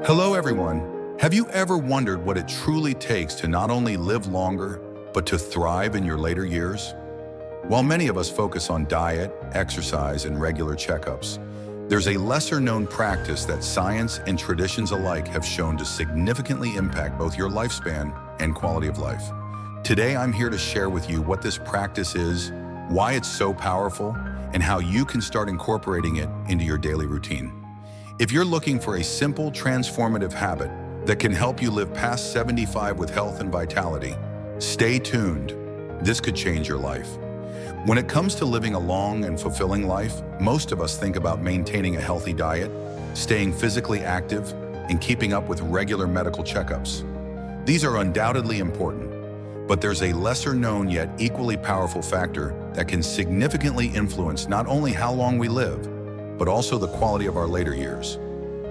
Hello, everyone. Have you ever wondered what it truly takes to not only live longer, but to thrive in your later years? While many of us focus on diet, exercise, and regular checkups, there's a lesser-known practice that science and traditions alike have shown to significantly impact both your lifespan and quality of life. Today, I'm here to share with you what this practice is, why it's so powerful, and how you can start incorporating it into your daily routine. If you're looking for a simple, transformative habit that can help you live past 75 with health and vitality, stay tuned. This could change your life. When it comes to living a long and fulfilling life, most of us think about maintaining a healthy diet, staying physically active, and keeping up with regular medical checkups. These are undoubtedly important, but there's a lesser-known yet equally powerful factor that can significantly influence not only how long we live, but also the quality of our later years.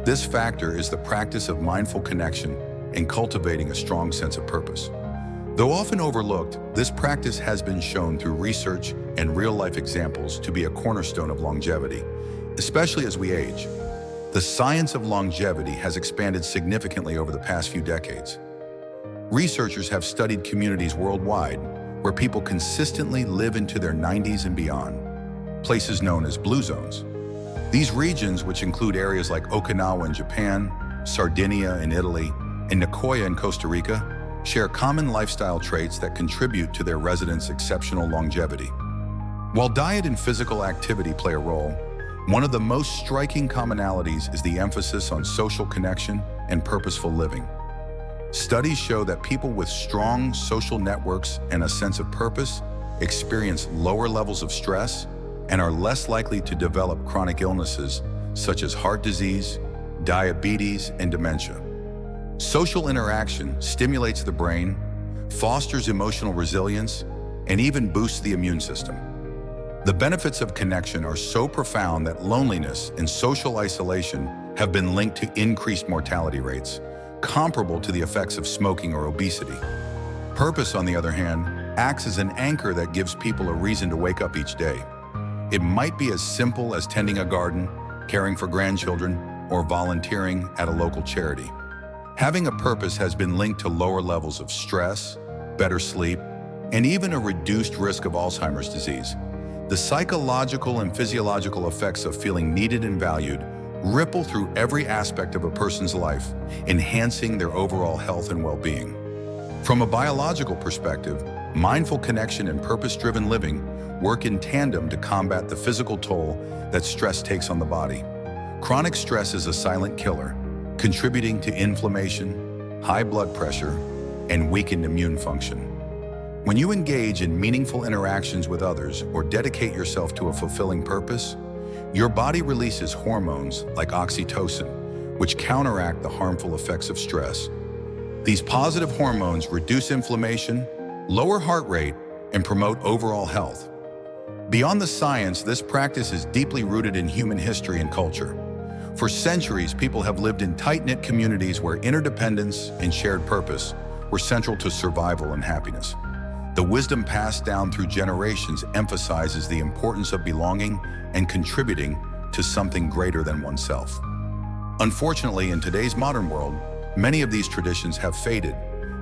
This factor is the practice of mindful connection and cultivating a strong sense of purpose. Though often overlooked, this practice has been shown through research and real-life examples to be a cornerstone of longevity, especially as we age. The science of longevity has expanded significantly over the past few decades. Researchers have studied communities worldwide where people consistently live into their 90s and beyond, places known as blue zones. These regions, which include areas like Okinawa in Japan, Sardinia in Italy, and Nicoya in Costa Rica, share common lifestyle traits that contribute to their residents' exceptional longevity. While diet and physical activity play a role, one of the most striking commonalities is the emphasis on social connection and purposeful living. Studies show that people with strong social networks and a sense of purpose experience lower levels of stress and are less likely to develop chronic illnesses such as heart disease, diabetes, and dementia. Social interaction stimulates the brain, fosters emotional resilience, and even boosts the immune system. The benefits of connection are so profound that loneliness and social isolation have been linked to increased mortality rates, comparable to the effects of smoking or obesity. Purpose, on the other hand, acts as an anchor that gives people a reason to wake up each day. It might be as simple as tending a garden, caring for grandchildren, or volunteering at a local charity. Having a purpose has been linked to lower levels of stress, better sleep, and even a reduced risk of Alzheimer's disease. The psychological and physiological effects of feeling needed and valued ripple through every aspect of a person's life, enhancing their overall health and well-being. From a biological perspective, mindful connection and purpose-driven living work in tandem to combat the physical toll that stress takes on the body. Chronic stress is a silent killer, contributing to inflammation, high blood pressure, and weakened immune function. When you engage in meaningful interactions with others or dedicate yourself to a fulfilling purpose, your body releases hormones like oxytocin, which counteract the harmful effects of stress. These positive hormones reduce inflammation, lower heart rate, and promote overall health. Beyond the science, this practice is deeply rooted in human history and culture. For centuries, people have lived in tight-knit communities where interdependence and shared purpose were central to survival and happiness. The wisdom passed down through generations emphasizes the importance of belonging and contributing to something greater than oneself. Unfortunately, in today's modern world, many of these traditions have faded,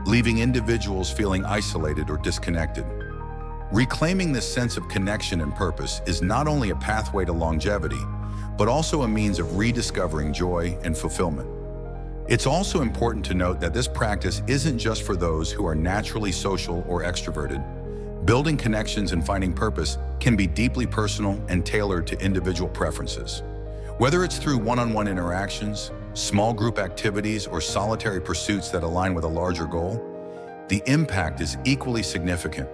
leaving individuals feeling isolated or disconnected. Reclaiming this sense of connection and purpose is not only a pathway to longevity, but also a means of rediscovering joy and fulfillment. It's also important to note that this practice isn't just for those who are naturally social or extroverted. Building connections and finding purpose can be deeply personal and tailored to individual preferences. Whether it's through one-on-one interactions, small group activities, or solitary pursuits that align with a larger goal, the impact is equally significant.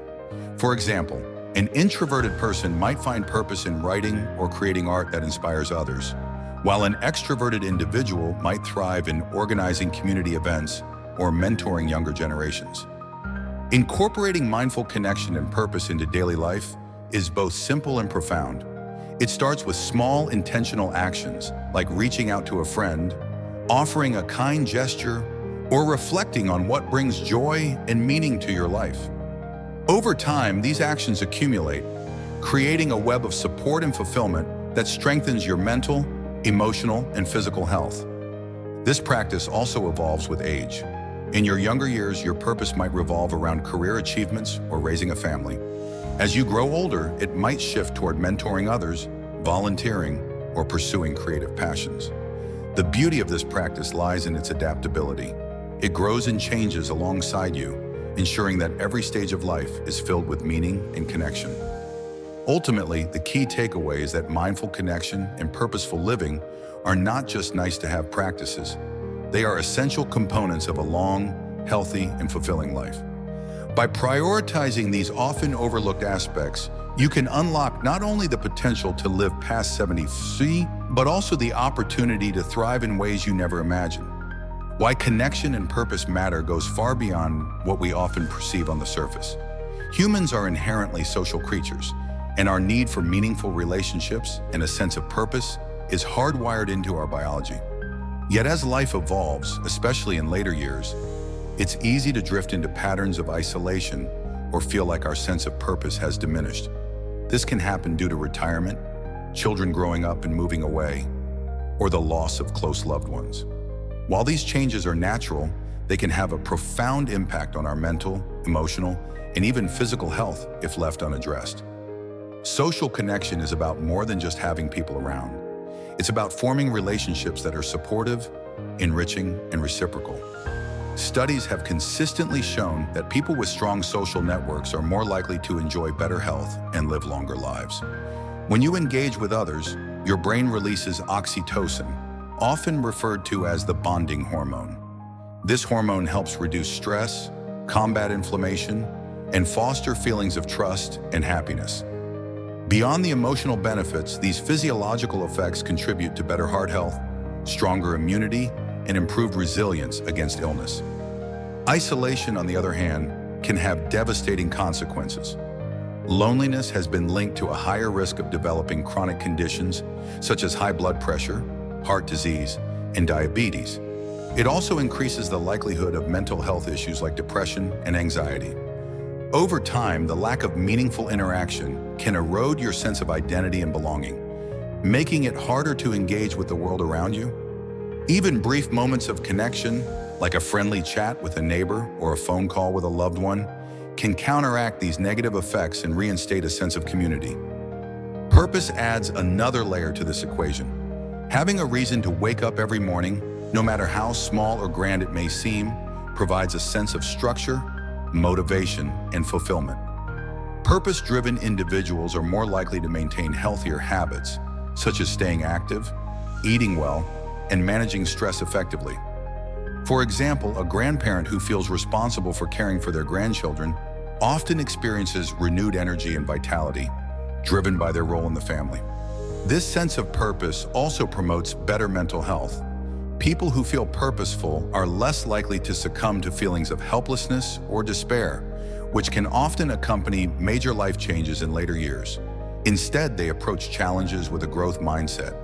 For example, an introverted person might find purpose in writing or creating art that inspires others, while an extroverted individual might thrive in organizing community events or mentoring younger generations. Incorporating mindful connection and purpose into daily life is both simple and profound. It starts with small, intentional actions, like reaching out to a friend, offering a kind gesture, or reflecting on what brings joy and meaning to your life. Over time, these actions accumulate, creating a web of support and fulfillment that strengthens your mental, emotional, and physical health. This practice also evolves with age. In your younger years, your purpose might revolve around career achievements or raising a family. As you grow older, it might shift toward mentoring others, volunteering, or pursuing creative passions. The beauty of this practice lies in its adaptability. It grows and changes alongside you, ensuring that every stage of life is filled with meaning and connection. Ultimately, the key takeaway is that mindful connection and purposeful living are not just nice-to-have practices. They are essential components of a long, healthy, and fulfilling life. By prioritizing these often overlooked aspects, you can unlock not only the potential to live past 70, but also the opportunity to thrive in ways you never imagined. Why connection and purpose matter goes far beyond what we often perceive on the surface. Humans are inherently social creatures, and our need for meaningful relationships and a sense of purpose is hardwired into our biology. Yet as life evolves, especially in later years, it's easy to drift into patterns of isolation or feel like our sense of purpose has diminished. This can happen due to retirement, children growing up and moving away, or the loss of close loved ones. While these changes are natural, they can have a profound impact on our mental, emotional, and even physical health if left unaddressed. Social connection is about more than just having people around. It's about forming relationships that are supportive, enriching, and reciprocal. Studies have consistently shown that people with strong social networks are more likely to enjoy better health and live longer lives. When you engage with others, your brain releases oxytocin, often referred to as the bonding hormone. This hormone helps reduce stress, combat inflammation, and foster feelings of trust and happiness. Beyond the emotional benefits, these physiological effects contribute to better heart health, stronger immunity, and improved resilience against illness. Isolation, on the other hand, can have devastating consequences. Loneliness has been linked to a higher risk of developing chronic conditions such as high blood pressure, heart disease, and diabetes. It also increases the likelihood of mental health issues like depression and anxiety. Over time, the lack of meaningful interaction can erode your sense of identity and belonging, making it harder to engage with the world around you. Even brief moments of connection, like a friendly chat with a neighbor or a phone call with a loved one, can counteract these negative effects and reinstate a sense of community. Purpose adds another layer to this equation. Having a reason to wake up every morning, no matter how small or grand it may seem, provides a sense of structure, motivation, and fulfillment. Purpose-driven individuals are more likely to maintain healthier habits, such as staying active, eating well, and managing stress effectively. For example, a grandparent who feels responsible for caring for their grandchildren often experiences renewed energy and vitality, driven by their role in the family. This sense of purpose also promotes better mental health. People who feel purposeful are less likely to succumb to feelings of helplessness or despair, which can often accompany major life changes in later years. Instead, they approach challenges with a growth mindset,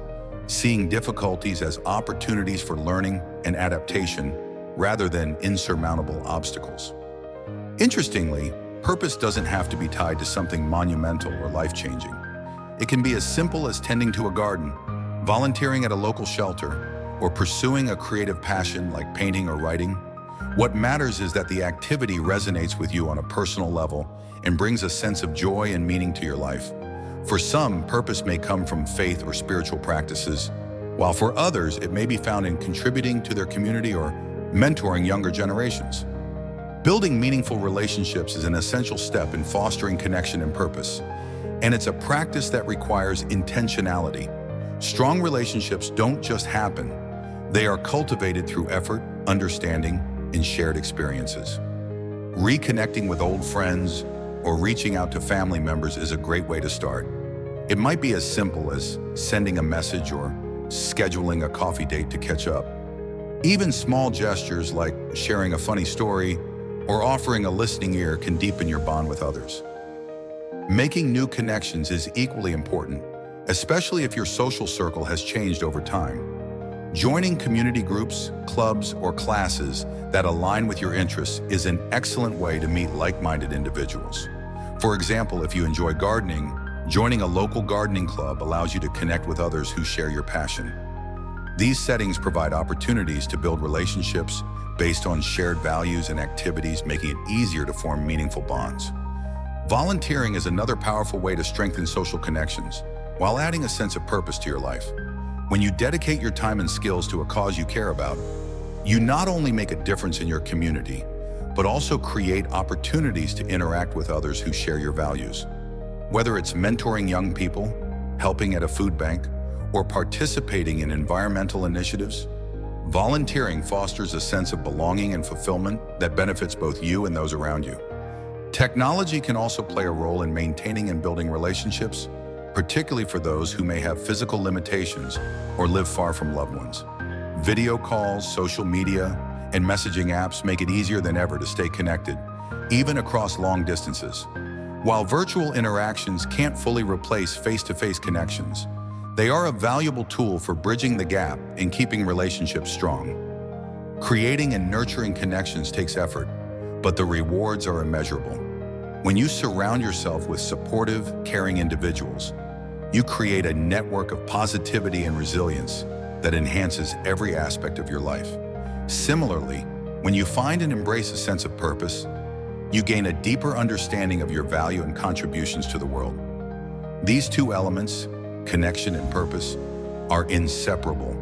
seeing difficulties as opportunities for learning and adaptation rather than insurmountable obstacles. Interestingly, purpose doesn't have to be tied to something monumental or life-changing. It can be as simple as tending to a garden, volunteering at a local shelter, or pursuing a creative passion like painting or writing. What matters is that the activity resonates with you on a personal level and brings a sense of joy and meaning to your life. For some, purpose may come from faith or spiritual practices, while for others, it may be found in contributing to their community or mentoring younger generations. Building meaningful relationships is an essential step in fostering connection and purpose, and it's a practice that requires intentionality. Strong relationships don't just happen. They are cultivated through effort, understanding, and shared experiences. Reconnecting with old friends or reaching out to family members is a great way to start. It might be as simple as sending a message or scheduling a coffee date to catch up. Even small gestures like sharing a funny story or offering a listening ear can deepen your bond with others. Making new connections is equally important, especially if your social circle has changed over time. Joining community groups, clubs, or classes that align with your interests is an excellent way to meet like-minded individuals. For example, if you enjoy gardening, joining a local gardening club allows you to connect with others who share your passion. These settings provide opportunities to build relationships based on shared values and activities, making it easier to form meaningful bonds. Volunteering is another powerful way to strengthen social connections while adding a sense of purpose to your life. When you dedicate your time and skills to a cause you care about, you not only make a difference in your community, but also create opportunities to interact with others who share your values. Whether it's mentoring young people, helping at a food bank, or participating in environmental initiatives, volunteering fosters a sense of belonging and fulfillment that benefits both you and those around you. Technology can also play a role in maintaining and building relationships, particularly for those who may have physical limitations or live far from loved ones. Video calls, social media, and messaging apps make it easier than ever to stay connected, even across long distances. While virtual interactions can't fully replace face-to-face connections, they are a valuable tool for bridging the gap and keeping relationships strong. Creating and nurturing connections takes effort, but the rewards are immeasurable. When you surround yourself with supportive, caring individuals, you create a network of positivity and resilience that enhances every aspect of your life. Similarly, when you find and embrace a sense of purpose, you gain a deeper understanding of your value and contributions to the world. These two elements, connection and purpose, are inseparable,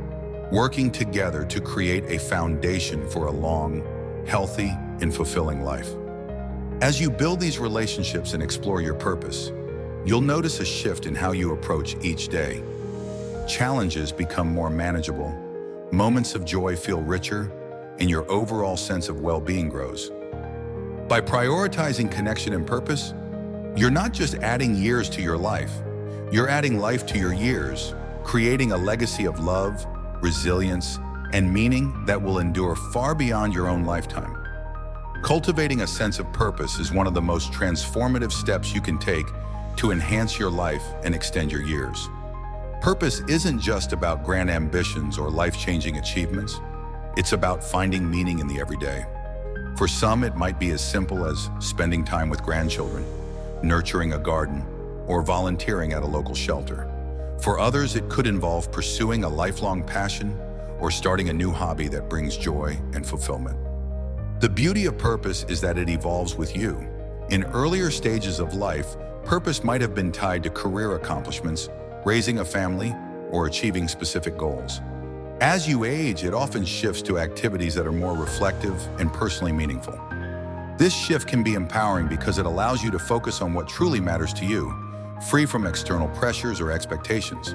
working together to create a foundation for a long, healthy, and fulfilling life. As you build these relationships and explore your purpose, you'll notice a shift in how you approach each day. Challenges become more manageable, moments of joy feel richer, and your overall sense of well-being grows. By prioritizing connection and purpose, you're not just adding years to your life, you're adding life to your years, creating a legacy of love, resilience, and meaning that will endure far beyond your own lifetime. Cultivating a sense of purpose is one of the most transformative steps you can take to enhance your life and extend your years. Purpose isn't just about grand ambitions or life-changing achievements. It's about finding meaning in the everyday. For some, it might be as simple as spending time with grandchildren, nurturing a garden, or volunteering at a local shelter. For others, it could involve pursuing a lifelong passion or starting a new hobby that brings joy and fulfillment. The beauty of purpose is that it evolves with you. In earlier stages of life, purpose might have been tied to career accomplishments, raising a family, or achieving specific goals. As you age, it often shifts to activities that are more reflective and personally meaningful. This shift can be empowering because it allows you to focus on what truly matters to you, free from external pressures or expectations.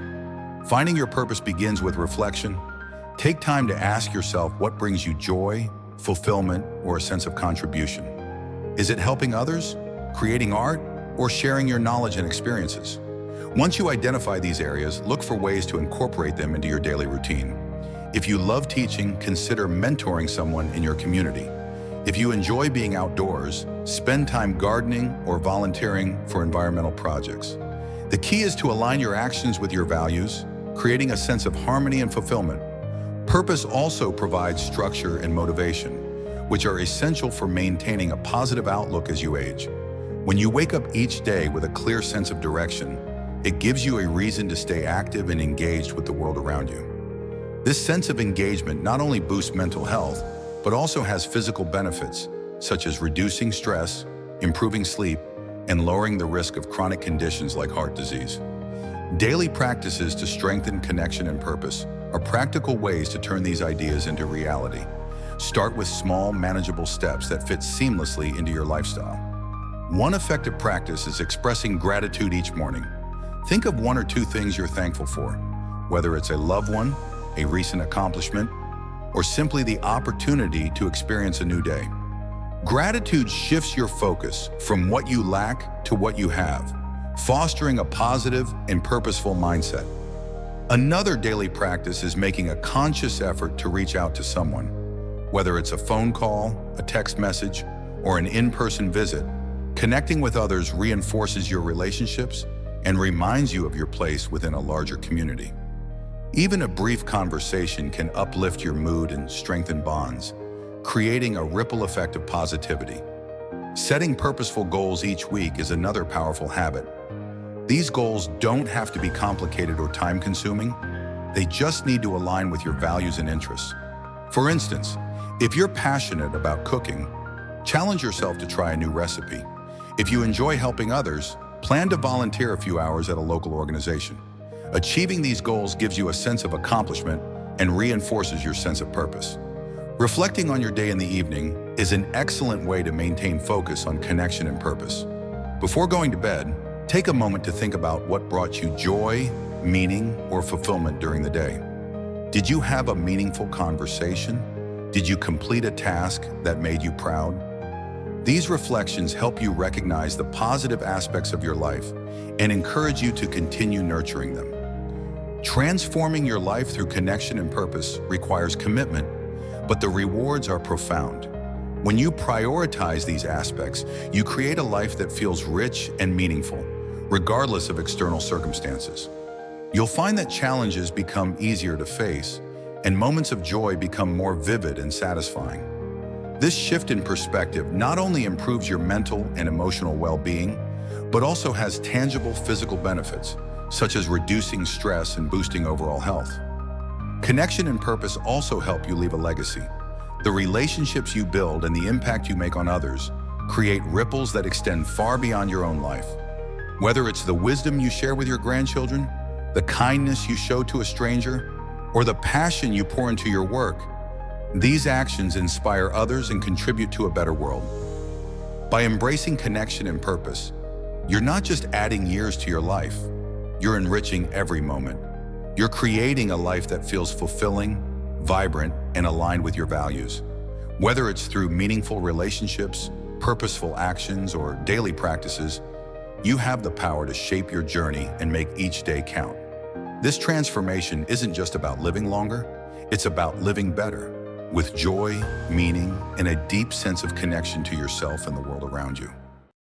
Finding your purpose begins with reflection. Take time to ask yourself what brings you joy, fulfillment, or a sense of contribution. Is it helping others, creating art, or sharing your knowledge and experiences? Once you identify these areas, look for ways to incorporate them into your daily routine. If you love teaching, consider mentoring someone in your community. If you enjoy being outdoors, spend time gardening or volunteering for environmental projects. The key is to align your actions with your values, creating a sense of harmony and fulfillment. Purpose also provides structure and motivation, which are essential for maintaining a positive outlook as you age. When you wake up each day with a clear sense of direction, it gives you a reason to stay active and engaged with the world around you. This sense of engagement not only boosts mental health, but also has physical benefits, such as reducing stress, improving sleep, and lowering the risk of chronic conditions like heart disease. Daily practices to strengthen connection and purpose are practical ways to turn these ideas into reality. Start with small, manageable steps that fit seamlessly into your lifestyle. One effective practice is expressing gratitude each morning. Think of one or two things you're thankful for, whether it's a loved one, a recent accomplishment, or simply the opportunity to experience a new day. Gratitude shifts your focus from what you lack to what you have, fostering a positive and purposeful mindset. Another daily practice is making a conscious effort to reach out to someone. Whether it's a phone call, a text message, or an in-person visit, connecting with others reinforces your relationships and reminds you of your place within a larger community. Even a brief conversation can uplift your mood and strengthen bonds, creating a ripple effect of positivity. Setting purposeful goals each week is another powerful habit. These goals don't have to be complicated or time-consuming. They just need to align with your values and interests. For instance, if you're passionate about cooking, challenge yourself to try a new recipe. If you enjoy helping others, plan to volunteer a few hours at a local organization. Achieving these goals gives you a sense of accomplishment and reinforces your sense of purpose. Reflecting on your day in the evening is an excellent way to maintain focus on connection and purpose. Before going to bed, take a moment to think about what brought you joy, meaning, or fulfillment during the day. Did you have a meaningful conversation? Did you complete a task that made you proud? These reflections help you recognize the positive aspects of your life and encourage you to continue nurturing them. Transforming your life through connection and purpose requires commitment, but the rewards are profound. When you prioritize these aspects, you create a life that feels rich and meaningful, regardless of external circumstances. You'll find that challenges become easier to face, and moments of joy become more vivid and satisfying. This shift in perspective not only improves your mental and emotional well-being, but also has tangible physical benefits, such as reducing stress and boosting overall health. Connection and purpose also help you leave a legacy. The relationships you build and the impact you make on others create ripples that extend far beyond your own life. Whether it's the wisdom you share with your grandchildren, the kindness you show to a stranger, or the passion you pour into your work, these actions inspire others and contribute to a better world. By embracing connection and purpose, you're not just adding years to your life, you're enriching every moment. You're creating a life that feels fulfilling, vibrant, and aligned with your values. Whether it's through meaningful relationships, purposeful actions, or daily practices, you have the power to shape your journey and make each day count. This transformation isn't just about living longer, it's about living better, with joy, meaning, and a deep sense of connection to yourself and the world around you.